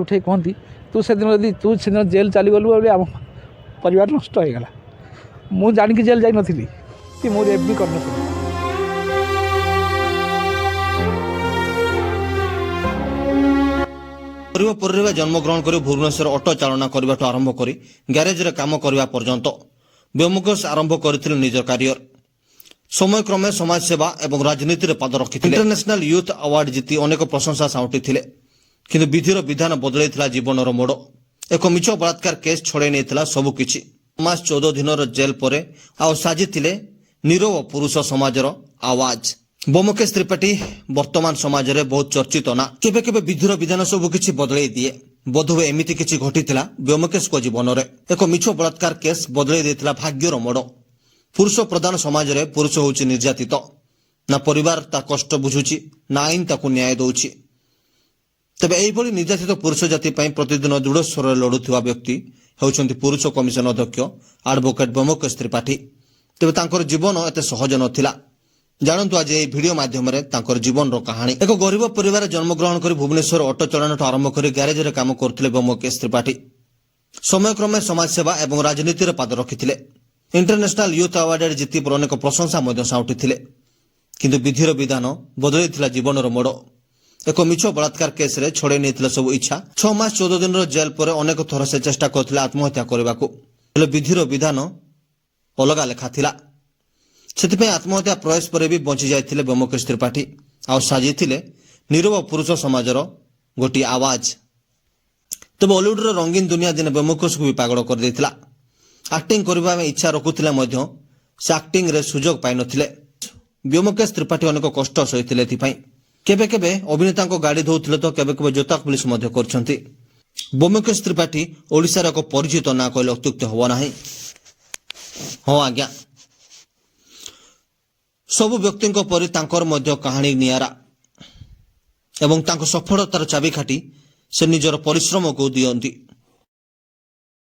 उठे कहती तू से दिन यदि तू से दिन जेल चलीगलु बोली आम परिवार नष्ट हो गला मु जानिक जेल जाई नथिली कि मोर रेप भी करन परिवार जन्मग्रहण कर भुवनेश्वर अटो चालना करने आरंभ कर ग्यारेज रे काम करने पर्यंत व्योमकेश आरंभ करथिले निज करियर समय क्रमे समाज सेवा एवं राजनीति रे पाद रखिथिले इंटरनेशनल यूथ अवार्ड जीति अनेक प्रशंसा साउंटिथिले किंतु विधिर विधान बदलैथिला जीवनर मोड़ एक मिछ बलात्कार केस छड़े नैथिला सबु किछि मास 14 दिनर जेल परे आ साजिथिले नीरव पुरुष समाजर आवाज व्योमकेश त्रिपाठी वर्तमान समाज रे बहुत चर्चित ना केबे केबे विधिर विधान सबु किछि बदलै दिए बोधवे एमिति किछि घटिथिला व्योमकेश को जीवन रे एक मिछ बलात्कार केस बदलै देथिला भाग्यर मोड़ पुरुष प्रधान समाज रे पुरुष होउछि निर्यातित ना परिवार ता कष्ट बुझुछि ना आईन ताकु न्याय दउछि तबे एइभଳି निर्यातित पुरुष जाति पई प्रतिदिन दृढ़ स्वर लड़ुथिबा व्यक्ति हेउछन्ति पुरुष कमिशन अध्यक्ष एडवोकेट व्योमकेश त्रिपाठी तबे तांकर जीवन एते सहज नथिला जानतु आज एई वीडियो माध्यम रे तांकर जीवन रो कहानी एक गरीब परिवार जन्मग्रहण करी भुवनेश्वर ऑटो चलाण आरंभ करी ग्यारेज रे काम करथिले व्योमकेश त्रिपाठी समय क्रमे समाज सेवा एवं राजनीति रे पाद रखिथिले इंटरनेशनल यूथ अवार्ड जीति पर अनेक प्रशंसा साउंटिथिले किंतु विधिर विधान बदलैथिला जीवनर मोड़ एक मिछ बलात्कार केस रे छड़े नैथिला सब इच्छा 6 मास 14 दिन जेल पर अनेक थर से चेष्टा करथिले आत्महत्या करबाकू हेले विधिर विधान अलगा लेखा थिला सेतिपय आत्महत्या प्रयास पर भी बंची जाइथिले व्योमकेश त्रिपाठी आ साजिथिले नीरव पुरुष समाजर गोटी आवाज तब बॉलीवुड रो रंगीन दुनिया दिन व्योमकेश को भी पागल कर देथिला एक्टिंग करबा में इच्छा रखुथिले मध्य से एक्टिंग रे सुजोग पाइ नथिले व्योमकेश त्रिपाठी अनेक कष्ट सहिथिले एथिपय केबे केबे अभिनेता को गाड़ी धोउथिले तो केबे केबे जोता पुलिस मध्य करछन्ती व्योमकेश त्रिपाठी ओडिसा रो परिचित ना कहले अत्युक्त हो नाही हो आज्ञा सब व्यक्ति परि तांकर मध्य कहानी नियारा एवं तांको सफलतार चाबिकाठी से निजर परिश्रम को दियंती